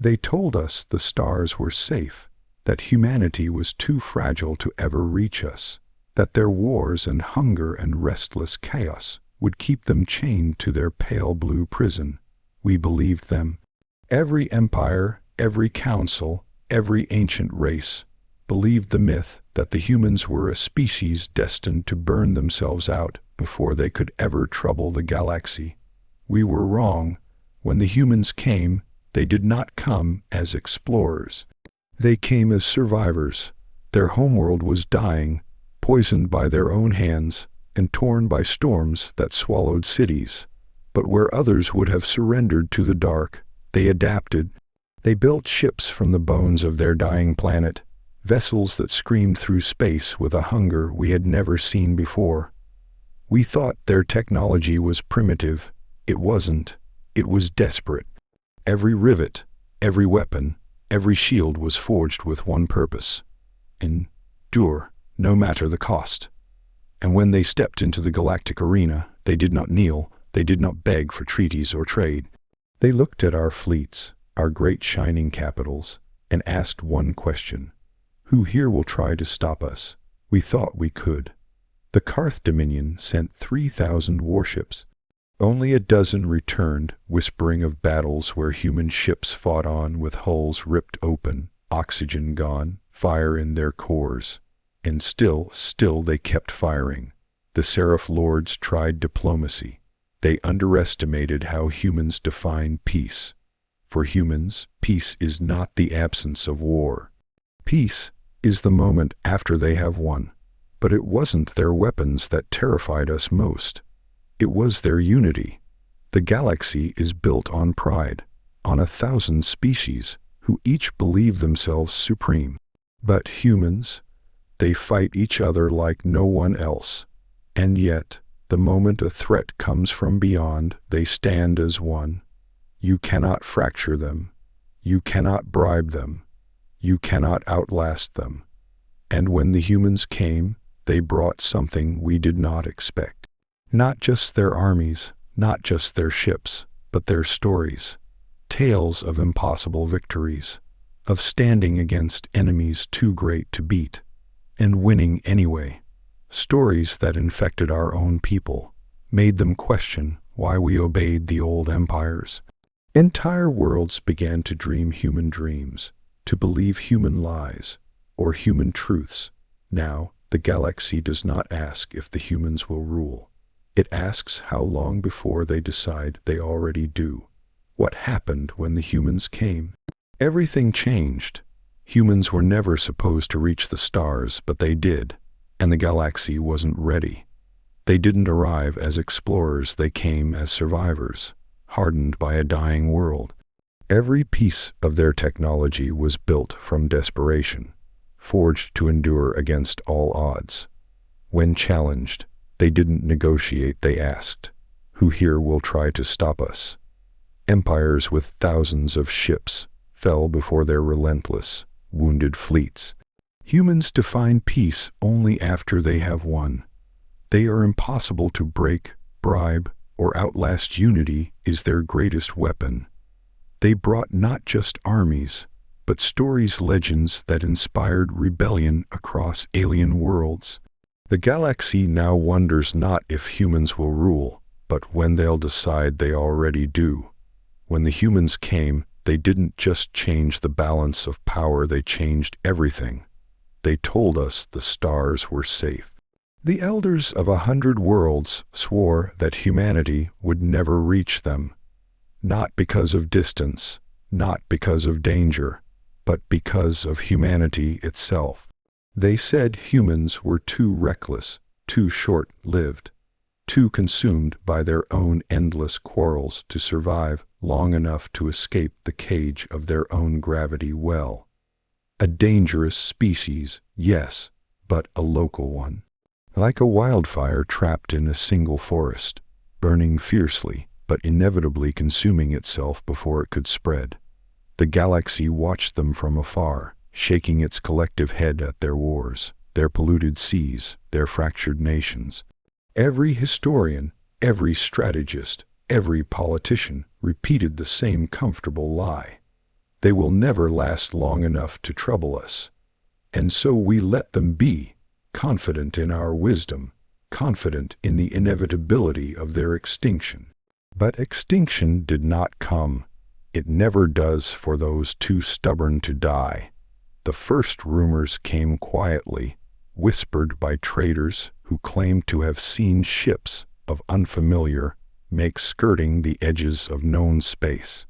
They told us the stars were safe, that humanity was too fragile to ever reach us, that their wars and hunger and restless chaos would keep them chained to their pale blue prison. We believed them. Every empire, every council, every ancient race believed the myth that the humans were a species destined to burn themselves out before they could ever trouble the galaxy. We were wrong. When the humans came, they did not come as explorers. They came as survivors. Their homeworld was dying, poisoned by their own hands, and torn by storms that swallowed cities. But where others would have surrendered to the dark, they adapted. They built ships from the bones of their dying planet, vessels that screamed through space with a hunger we had never seen before. We thought their technology was primitive. It wasn't. It was desperate. Every rivet, every weapon, every shield was forged with one purpose: endure, no matter the cost. And when they stepped into the galactic arena, they did not kneel, they did not beg for treaties or trade. They looked at our fleets, our great shining capitals, and asked one question: who here will try to stop us? We thought we could. The Karth Dominion sent 3,000 warships. Only a dozen returned, whispering of battles where human ships fought on with hulls ripped open, oxygen gone, fire in their cores. And still they kept firing. The Seraph Lords tried diplomacy. They underestimated how humans define peace. For humans, peace is not the absence of war. Peace is the moment after they have won. But it wasn't their weapons that terrified us most. It was their unity. The galaxy is built on pride, on 1,000 species who each believe themselves supreme. But humans, they fight each other like no one else. And yet, the moment a threat comes from beyond, they stand as one. You cannot fracture them. You cannot bribe them. You cannot outlast them. And when the humans came, they brought something we did not expect. Not just their armies, not just their ships, but their stories. Tales of impossible victories, of standing against enemies too great to beat, and winning anyway. Stories that infected our own people, made them question why we obeyed the old empires. Entire worlds began to dream human dreams, to believe human lies, or human truths. Now, the galaxy does not ask if the humans will rule. It asks how long before they decide they already do. What happened when the humans came? Everything changed. Humans were never supposed to reach the stars, but they did, and the galaxy wasn't ready. They didn't arrive as explorers, they came as survivors, hardened by a dying world. Every piece of their technology was built from desperation, forged to endure against all odds. When challenged, they didn't negotiate, they asked, who here will try to stop us? Empires with thousands of ships fell before their relentless, wounded fleets. Humans define peace only after they have won. They are impossible to break, bribe, or outlast. Unity is their greatest weapon. They brought not just armies, but stories, legends that inspired rebellion across alien worlds. The galaxy now wonders not if humans will rule, but when they'll decide they already do. When the humans came, they didn't just change the balance of power, they changed everything. They told us the stars were safe. The elders of 100 worlds swore that humanity would never reach them. Not because of distance, not because of danger, but because of humanity itself. They said humans were too reckless, too short-lived, too consumed by their own endless quarrels to survive long enough to escape the cage of their own gravity well. A dangerous species, yes, but a local one. Like a wildfire trapped in a single forest, burning fiercely, but inevitably consuming itself before it could spread. The galaxy watched them from afar, shaking its collective head at their wars, their polluted seas, their fractured nations. Every historian, every strategist, every politician repeated the same comfortable lie. They will never last long enough to trouble us. And so we let them be, confident in our wisdom, confident in the inevitability of their extinction. But extinction did not come. It never does for those too stubborn to die. The first rumors came quietly, whispered by traders who claimed to have seen ships of unfamiliar make skirting the edges of known space.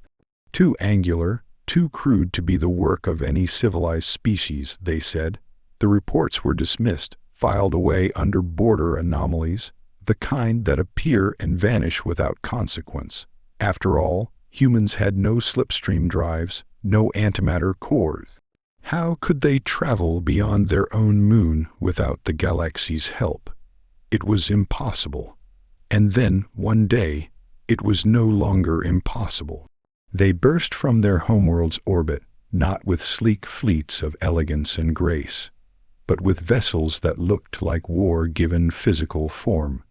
Too angular, too crude to be the work of any civilized species, they said. The reports were dismissed, filed away under border anomalies, the kind that appear and vanish without consequence. After all, humans had no slipstream drives, no antimatter cores. How could they travel beyond their own moon without the galaxy's help? It was impossible. And then, one day, it was no longer impossible. They burst from their homeworld's orbit, not with sleek fleets of elegance and grace, but with vessels that looked like war given physical form,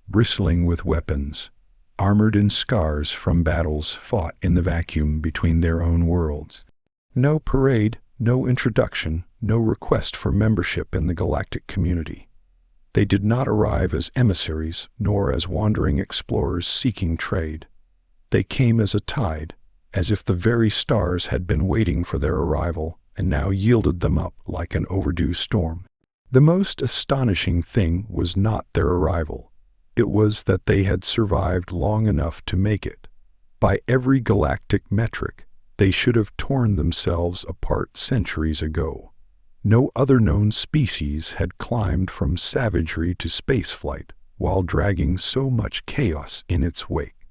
bristling with weapons, armored in scars from battles fought in the vacuum between their own worlds. No parade, no introduction, no request for membership in the galactic community. They did not arrive as emissaries, nor as wandering explorers seeking trade. They came as a tide, as if the very stars had been waiting for their arrival and now yielded them up like an overdue storm. The most astonishing thing was not their arrival. It was that they had survived long enough to make it. By every galactic metric, they should have torn themselves apart centuries ago. No other known species had climbed from savagery to spaceflight while dragging so much chaos in its wake.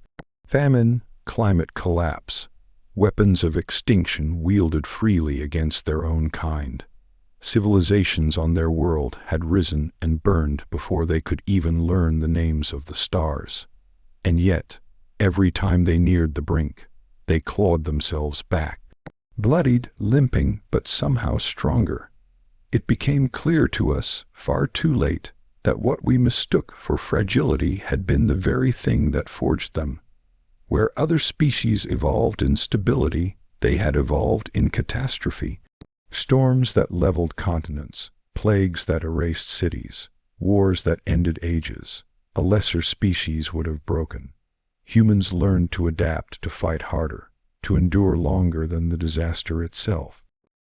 Famine, climate collapse, weapons of extinction wielded freely against their own kind. Civilizations on their world had risen and burned before they could even learn the names of the stars. And yet, every time they neared the brink, they clawed themselves back. Bloodied, limping, but somehow stronger. It became clear to us, far too late, that what we mistook for fragility had been the very thing that forged them. Where other species evolved in stability, they had evolved in catastrophe. Storms that leveled continents, plagues that erased cities, wars that ended ages. A lesser species would have broken. Humans learned to adapt, to fight harder, to endure longer than the disaster itself.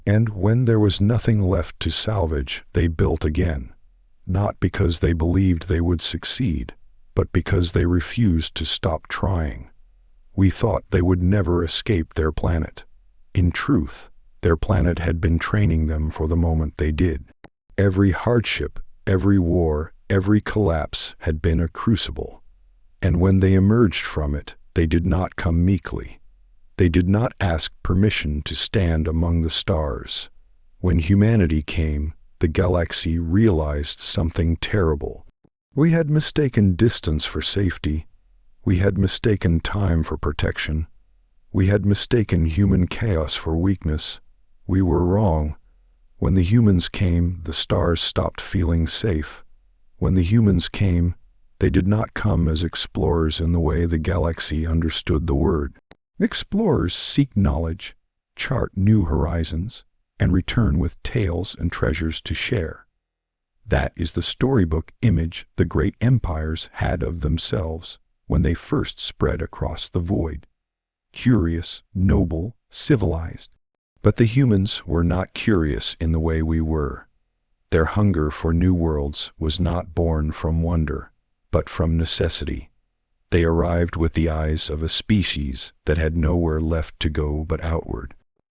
And when there was nothing left to salvage, they built again. Not because they believed they would succeed, but because they refused to stop trying. We thought they would never escape their planet. In truth, their planet had been training them for the moment they did. Every hardship, every war, every collapse had been a crucible. And when they emerged from it, they did not come meekly. They did not ask permission to stand among the stars. When humanity came, the galaxy realized something terrible. We had mistaken distance for safety. We had mistaken time for protection. We had mistaken human chaos for weakness. We were wrong. When the humans came, the stars stopped feeling safe. When the humans came, they did not come as explorers in the way the galaxy understood the word. Explorers seek knowledge, chart new horizons, and return with tales and treasures to share. That is the storybook image the great empires had of themselves when they first spread across the void. Curious, noble, civilized. But the humans were not curious in the way we were. Their hunger for new worlds was not born from wonder, but from necessity. They arrived with the eyes of a species that had nowhere left to go but outward.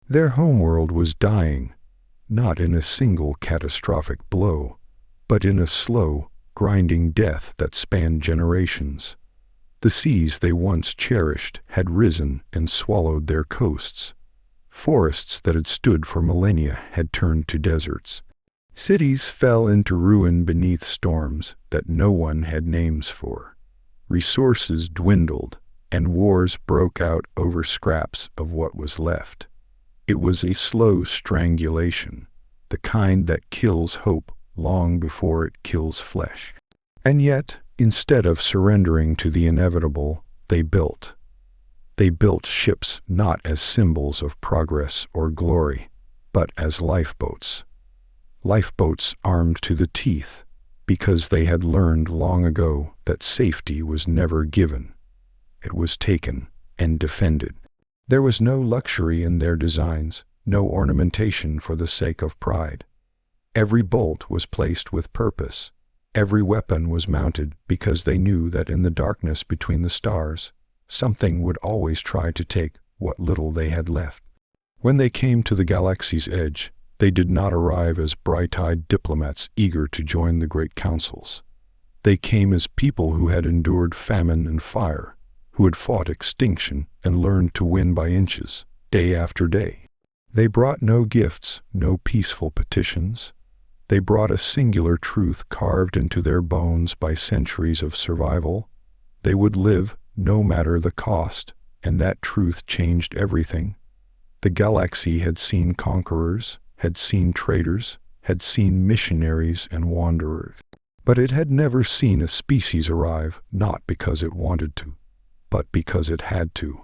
Their homeworld was dying, not in a single catastrophic blow, but in a slow, grinding death that spanned generations. The seas they once cherished had risen and swallowed their coasts. Forests that had stood for millennia had turned to deserts. Cities fell into ruin beneath storms that no one had names for. Resources dwindled, and wars broke out over scraps of what was left. It was a slow strangulation, the kind that kills hope long before it kills flesh. And yet, instead of surrendering to the inevitable, they built. They built ships not as symbols of progress or glory, but as lifeboats. Lifeboats armed to the teeth, because they had learned long ago that safety was never given. It was taken and defended. There was no luxury in their designs, no ornamentation for the sake of pride. Every bolt was placed with purpose. Every weapon was mounted because they knew that in the darkness between the stars, something would always try to take what little they had left. When they came to the galaxy's edge, they did not arrive as bright-eyed diplomats eager to join the great councils. They came as people who had endured famine and fire, who had fought extinction and learned to win by inches, day after day. They brought no gifts, no peaceful petitions. They brought a singular truth carved into their bones by centuries of survival. They would live no matter the cost, and that truth changed everything. The galaxy had seen conquerors, had seen traitors, had seen missionaries and wanderers. But it had never seen a species arrive, not because it wanted to, but because it had to.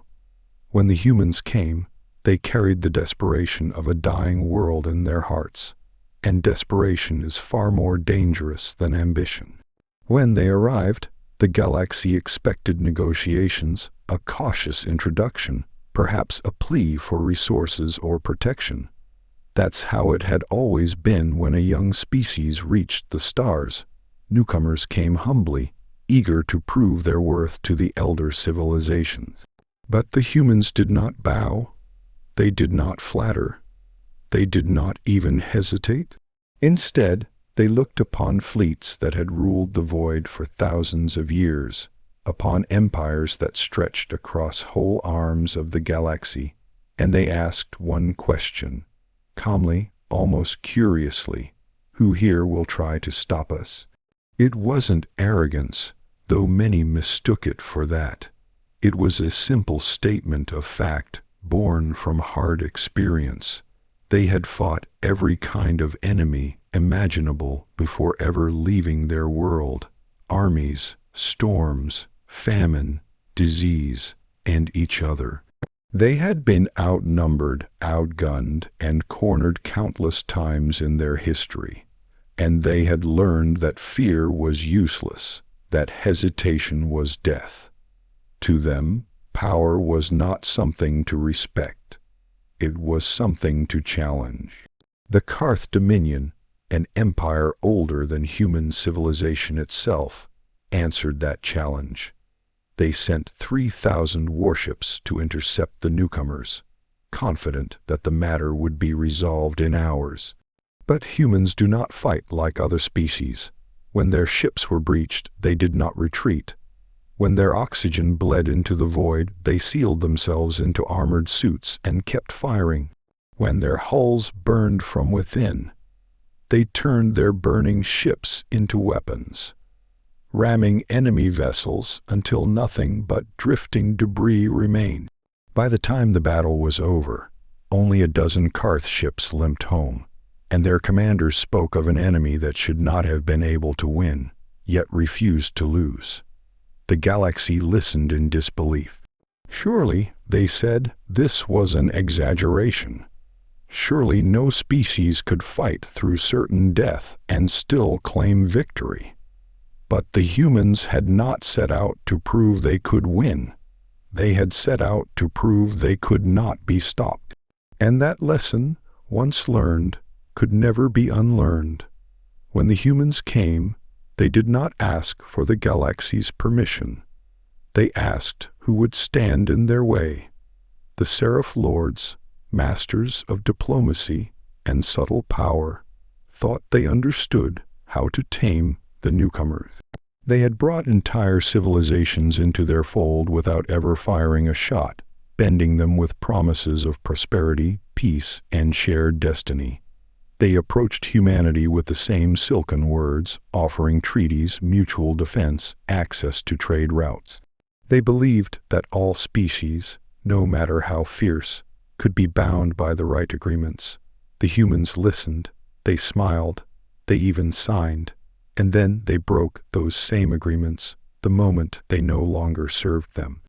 When the humans came, they carried the desperation of a dying world in their hearts, and desperation is far more dangerous than ambition. When they arrived, the galaxy expected negotiations, a cautious introduction, perhaps a plea for resources or protection. That's how it had always been when a young species reached the stars. Newcomers came humbly, eager to prove their worth to the elder civilizations. But the humans did not bow. They did not flatter. They did not even hesitate. Instead, they looked upon fleets that had ruled the void for thousands of years, upon empires that stretched across whole arms of the galaxy, and they asked one question, calmly, almost curiously, who here will try to stop us? It wasn't arrogance, though many mistook it for that. It was a simple statement of fact, born from hard experience. They had fought every kind of enemy imaginable before ever leaving their world. Armies, storms, famine, disease, and each other. They had been outnumbered, outgunned, and cornered countless times in their history. And they had learned that fear was useless, that hesitation was death. To them, power was not something to respect. It was something to challenge. The Karth Dominion, an empire older than human civilization itself, answered that challenge. They sent 3,000 warships to intercept the newcomers, confident that the matter would be resolved in hours. But humans do not fight like other species. When their ships were breached, they did not retreat. When their oxygen bled into the void, they sealed themselves into armored suits and kept firing. When their hulls burned from within, they turned their burning ships into weapons, ramming enemy vessels until nothing but drifting debris remained. By the time the battle was over, only a dozen Karth ships limped home, and their commanders spoke of an enemy that should not have been able to win, yet refused to lose. The galaxy listened in disbelief. Surely, they said, this was an exaggeration. Surely no species could fight through certain death and still claim victory. But the humans had not set out to prove they could win. They had set out to prove they could not be stopped. And that lesson, once learned, could never be unlearned. When the humans came, they did not ask for the galaxy's permission. They asked who would stand in their way. The Seraph Lords, masters of diplomacy and subtle power, thought they understood how to tame the newcomers. They had brought entire civilizations into their fold without ever firing a shot, bending them with promises of prosperity, peace, and shared destiny. They approached humanity with the same silken words, offering treaties, mutual defense, access to trade routes. They believed that all species, no matter how fierce, could be bound by the right agreements. The humans listened, they smiled, they even signed, and then they broke those same agreements the moment they no longer served them.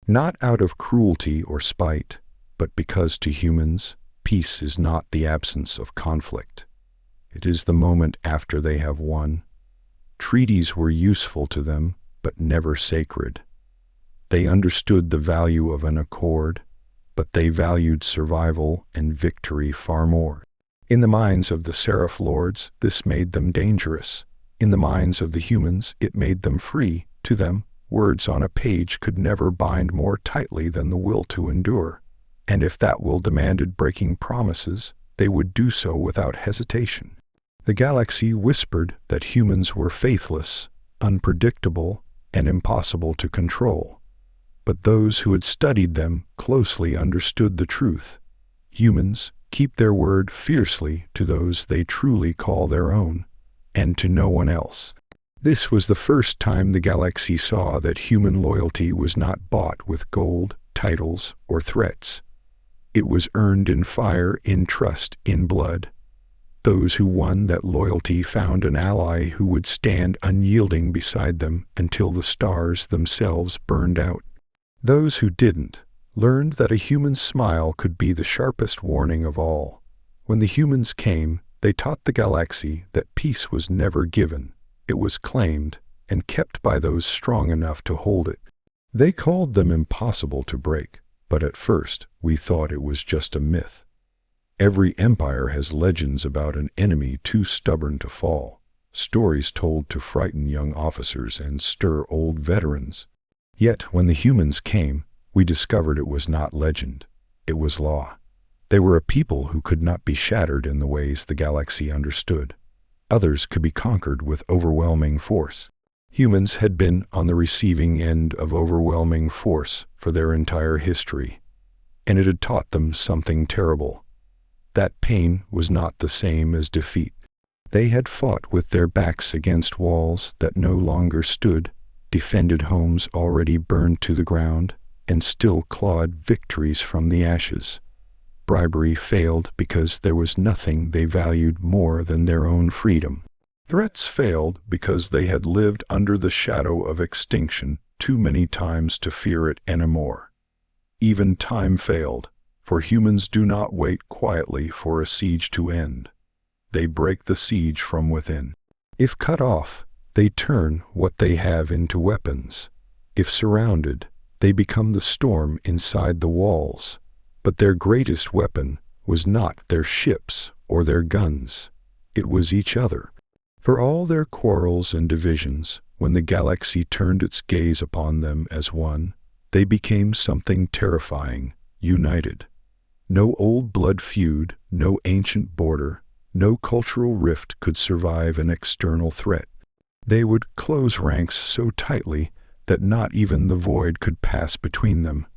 Not out of cruelty or spite, but because to humans, peace is not the absence of conflict. It is the moment after they have won. Treaties were useful to them, but never sacred. They understood the value of an accord, but they valued survival and victory far more. In the minds of the Seraph Lords, this made them dangerous. In the minds of the humans, it made them free. To them, words on a page could never bind more tightly than the will to endure. And if that will demanded breaking promises, they would do so without hesitation. The galaxy whispered that humans were faithless, unpredictable, and impossible to control. But those who had studied them closely understood the truth. Humans keep their word fiercely to those they truly call their own, and to no one else. This was the first time the galaxy saw that human loyalty was not bought with gold, titles, or threats. It was earned in fire, in trust, in blood. Those who won that loyalty found an ally who would stand unyielding beside them until the stars themselves burned out. Those who didn't learned that a human smile could be the sharpest warning of all. When the humans came, they taught the galaxy that peace was never given. It was claimed and kept by those strong enough to hold it. They called them impossible to break, but at first we thought it was just a myth. Every empire has legends about an enemy too stubborn to fall, stories told to frighten young officers and stir old veterans. Yet when the humans came, we discovered it was not legend. It was law. They were a people who could not be shattered in the ways the galaxy understood. Others could be conquered with overwhelming force. Humans had been on the receiving end of overwhelming force for their entire history, and it had taught them something terrible. That pain was not the same as defeat. They had fought with their backs against walls that no longer stood, defended homes already burned to the ground, and still clawed victories from the ashes. Bribery failed because there was nothing they valued more than their own freedom. Threats failed because they had lived under the shadow of extinction too many times to fear it anymore. Even time failed, for humans do not wait quietly for a siege to end. They break the siege from within. If cut off, they turn what they have into weapons. If surrounded, they become the storm inside the walls. But their greatest weapon was not their ships or their guns. It was each other. For all their quarrels and divisions, when the galaxy turned its gaze upon them as one, they became something terrifying, united. No old blood feud, no ancient border, no cultural rift could survive an external threat. They would close ranks so tightly that not even the void could pass between them.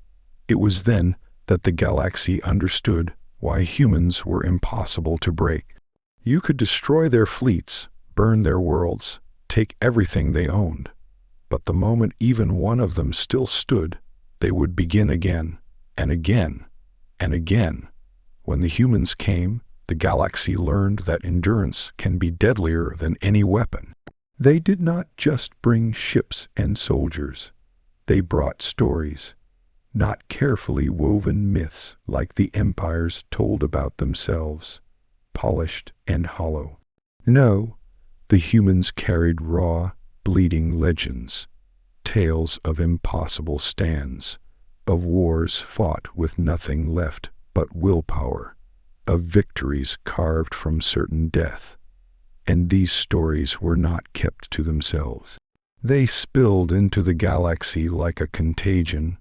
It was then that the galaxy understood why humans were impossible to break. You could destroy their fleets, burn their worlds, take everything they owned. But the moment even one of them still stood, they would begin again, and again, and again. When the humans came, the galaxy learned that endurance can be deadlier than any weapon. They did not just bring ships and soldiers. They brought stories, not carefully woven myths like the empires told about themselves, polished and hollow. No, the humans carried raw, bleeding legends, tales of impossible stands, of wars fought with nothing left but willpower, of victories carved from certain death. And these stories were not kept to themselves. They spilled into the galaxy like a contagion.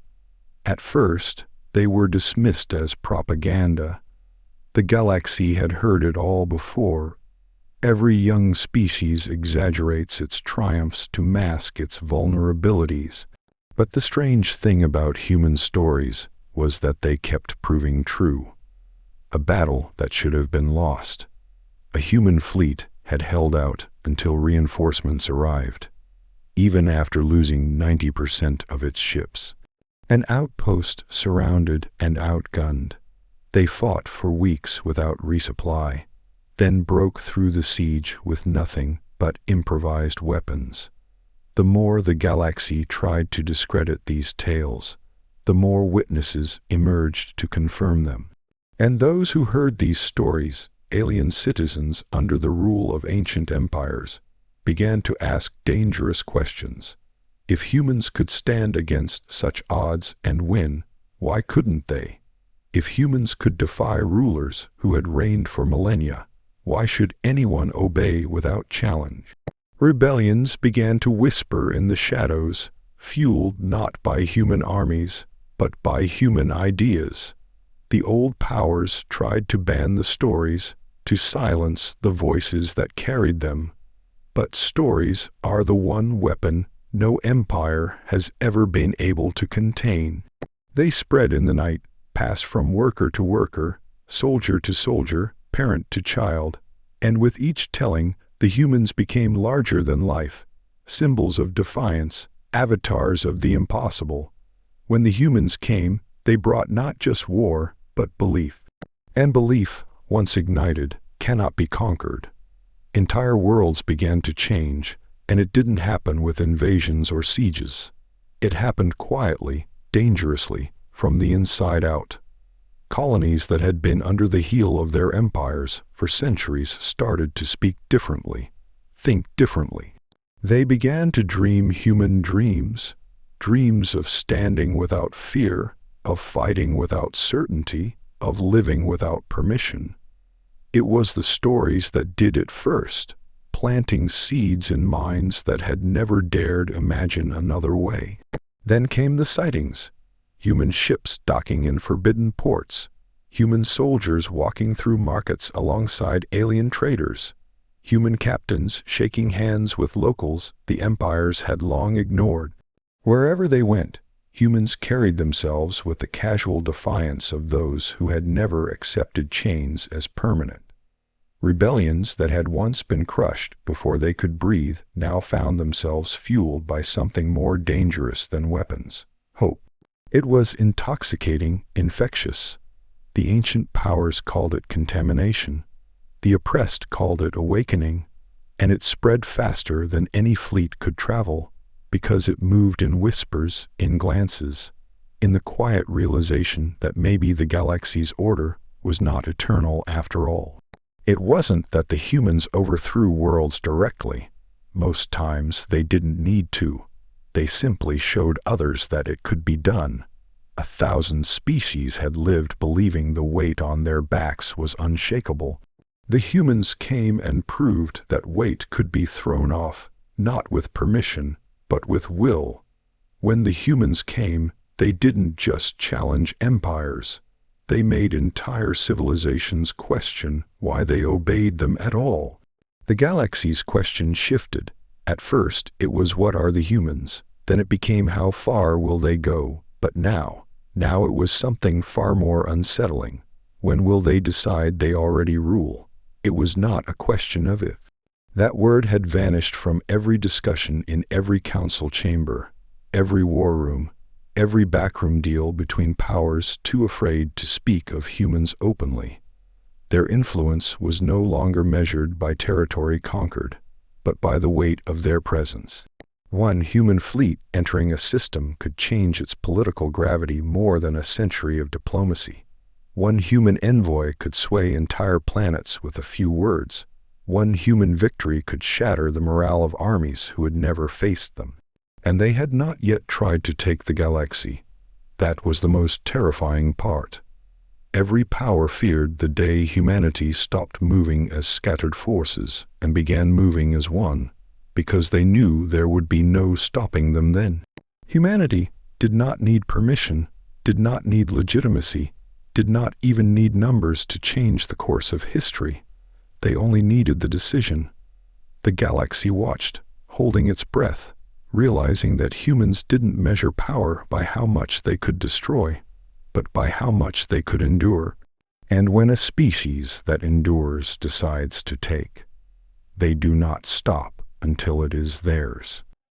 At first, they were dismissed as propaganda. The galaxy had heard it all before. Every young species exaggerates its triumphs to mask its vulnerabilities. But the strange thing about human stories was that they kept proving true. A battle that should have been lost. A human fleet had held out until reinforcements arrived, even after losing 90% of its ships. An outpost surrounded and outgunned. They fought for weeks without resupply, then broke through the siege with nothing but improvised weapons. The more the galaxy tried to discredit these tales, the more witnesses emerged to confirm them. And those who heard these stories, alien citizens under the rule of ancient empires, began to ask dangerous questions. If humans could stand against such odds and win, why couldn't they? If humans could defy rulers who had reigned for millennia, why should anyone obey without challenge? Rebellions began to whisper in the shadows, fueled not by human armies, but by human ideas. The old powers tried to ban the stories, to silence the voices that carried them. But stories are the one weapon no empire has ever been able to contain. They spread in the night, passed from worker to worker, soldier to soldier, parent to child, and with each telling, the humans became larger than life, symbols of defiance, avatars of the impossible. When the humans came, they brought not just war, but belief. And belief, once ignited, cannot be conquered. Entire worlds began to change, and it didn't happen with invasions or sieges. It happened quietly, dangerously, from the inside out. Colonies that had been under the heel of their empires for centuries started to speak differently, think differently. They began to dream human dreams, dreams of standing without fear, of fighting without certainty, of living without permission. It was the stories that did it first, planting seeds in minds that had never dared imagine another way. Then came the sightings. Human ships docking in forbidden ports, human soldiers walking through markets alongside alien traders, human captains shaking hands with locals the empires had long ignored. Wherever they went, humans carried themselves with the casual defiance of those who had never accepted chains as permanent. Rebellions that had once been crushed before they could breathe now found themselves fueled by something more dangerous than weapons: hope. It was intoxicating, infectious. The ancient powers called it contamination. The oppressed called it awakening, and it spread faster than any fleet could travel, because it moved in whispers, in glances, in the quiet realization that maybe the galaxy's order was not eternal after all. It wasn't that the humans overthrew worlds directly. Most times they didn't need to. They simply showed others that it could be done. 1,000 species had lived believing the weight on their backs was unshakable. The humans came and proved that weight could be thrown off, not with permission, but with will. When the humans came, they didn't just challenge empires. They made entire civilizations question why they obeyed them at all. The galaxy's question shifted. At first, it was what are the humans? Then it became how far will they go? But now it was something far more unsettling. When will they decide they already rule? It was not a question of if. That word had vanished from every discussion in every council chamber, every war room, every backroom deal between powers too afraid to speak of humans openly. Their influence was no longer measured by territory conquered, but by the weight of their presence. One human fleet entering a system could change its political gravity more than a century of diplomacy. One human envoy could sway entire planets with a few words. One human victory could shatter the morale of armies who had never faced them. And they had not yet tried to take the galaxy. That was the most terrifying part. Every power feared the day humanity stopped moving as scattered forces and began moving as one, because they knew there would be no stopping them then. Humanity did not need permission, did not need legitimacy, did not even need numbers to change the course of history. They only needed the decision. The galaxy watched, holding its breath, realizing that humans didn't measure power by how much they could destroy, but by how much they could endure. And when a species that endures decides to take, they do not stop until it is theirs.